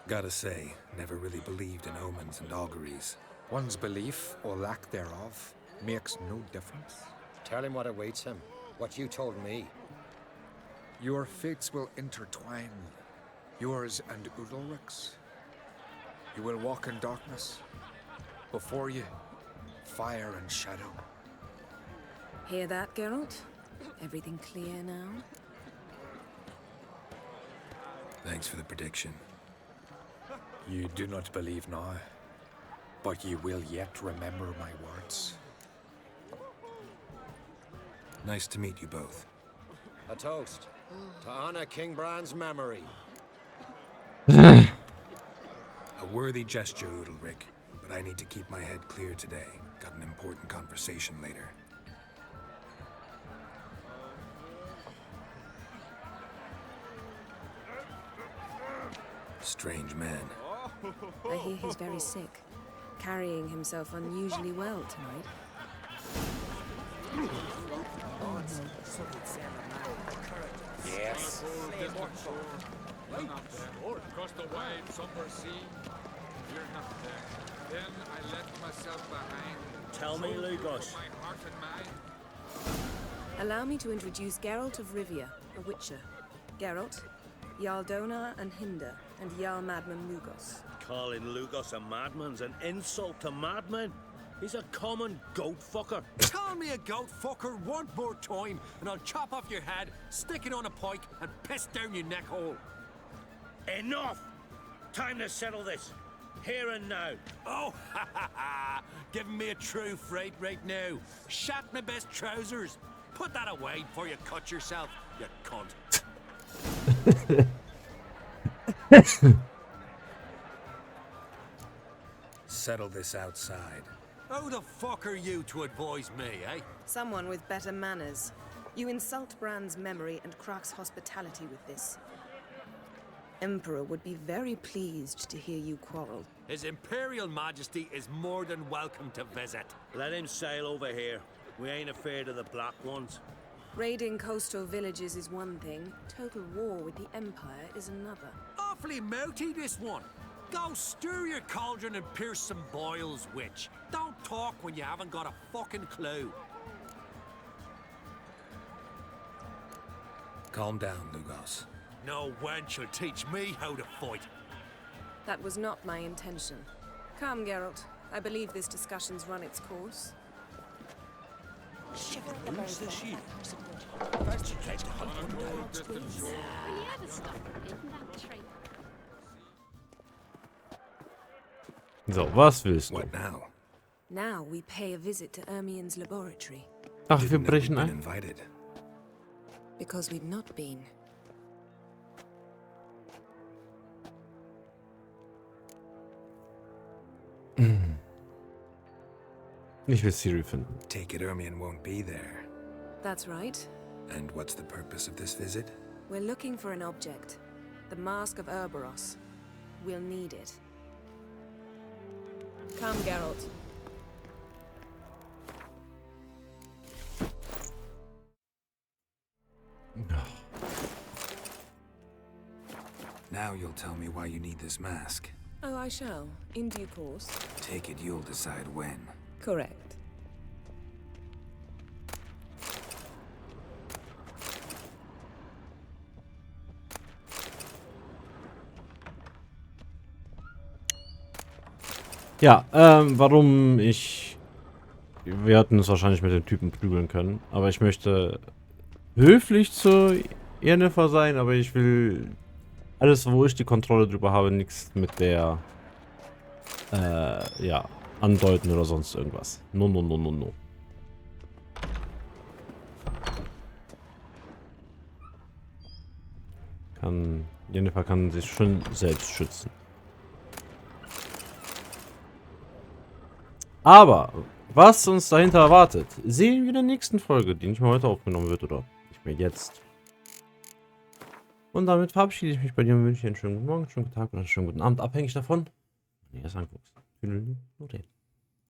Speaker 2: Gotta say, never really believed in omens and auguries.
Speaker 15: One's belief, or lack thereof, makes no difference.
Speaker 12: Tell him what awaits him. What you told me.
Speaker 15: Your fates will intertwine. Yours and Udalric's. You will walk in darkness. Before you, fire and shadow.
Speaker 3: Hear that, Geralt? Everything clear now?
Speaker 2: Thanks for the prediction.
Speaker 15: You do not believe now, but you will yet remember my words.
Speaker 2: Nice to meet you both.
Speaker 12: A toast to honor King Bran's memory.
Speaker 2: A worthy gesture, Udalric, but I need to keep my head clear today. Got an important conversation later. Strange man.
Speaker 3: I hear he's very sick, carrying himself unusually well tonight.
Speaker 12: Yes.
Speaker 15: Across the wide, somber sea. You're not there. Then I left myself behind.
Speaker 5: Tell me, Lugos.
Speaker 15: My heart and mind.
Speaker 3: Allow me to introduce Geralt of Rivia, a witcher. Geralt, Jarl Donar and Hinder, and Jarl Madman Lugos.
Speaker 5: Calling Lugos a madman's an insult to madmen. He's a common goat fucker.
Speaker 10: Call me a goat fucker one more time, and I'll chop off your head, stick it on a pike, and piss down your neck hole.
Speaker 5: Enough! Time to settle this. Here and now.
Speaker 10: Oh, ha ha ha! Giving me a true fright right now. Shat my best trousers. Put that away before you cut yourself, you cunt.
Speaker 2: Settle this outside.
Speaker 10: Who the fuck are you to advise me, eh?
Speaker 3: Someone with better manners. You insult Bran's memory and Krak's hospitality with this. Emperor would be very pleased to hear you quarrel.
Speaker 10: His Imperial Majesty is more than welcome to visit.
Speaker 5: Let him sail over here. We ain't afraid of the black ones.
Speaker 3: Raiding coastal villages is one thing. Total war with the Empire is another.
Speaker 10: Awfully mouthy, this one. Go stir your cauldron and pierce some boils, witch. Don't talk when you haven't got a fucking clue.
Speaker 2: Calm down, Lugos.
Speaker 10: No wench will teach me how to fight.
Speaker 3: That was not my intention. Come, Geralt. I believe this discussion's run its course.
Speaker 5: Who's the sheep?
Speaker 12: First you tried to hunt one down.
Speaker 14: Will you ever stop? Isn't that true?
Speaker 1: So, was willst du?
Speaker 2: What now?
Speaker 3: Now we pay a visit to Ermien's laboratory.
Speaker 1: Ach, wir brechen ein.
Speaker 2: Invited.
Speaker 3: Because we've not been.
Speaker 1: Ich will Ciri finden.
Speaker 2: Take it Ermion won't be there.
Speaker 3: That's right.
Speaker 2: And what's the purpose of this visit?
Speaker 3: We're looking for an object. The Mask of Urboros. We'll need it. Come, Geralt.
Speaker 2: Now you'll tell me why you need this mask.
Speaker 3: Oh, I shall. In due course.
Speaker 2: Take it you'll decide when.
Speaker 3: Correct.
Speaker 1: Ja, warum ich... Wir hätten es wahrscheinlich mit dem Typen prügeln können, aber ich möchte höflich zu Yennefer sein, aber ich will alles, wo ich die Kontrolle drüber habe, nichts mit der, ja, andeuten oder sonst irgendwas. No, no, no, no, no. Yennefer kann sich schon selbst schützen. Aber, was uns dahinter erwartet, sehen wir in der nächsten Folge, die nicht mehr heute aufgenommen wird, oder nicht mehr jetzt. Und damit verabschiede ich mich bei dir und wünsche dir einen schönen guten Morgen, einen schönen guten Tag oder einen schönen guten Abend, abhängig davon, wie du es anguckst.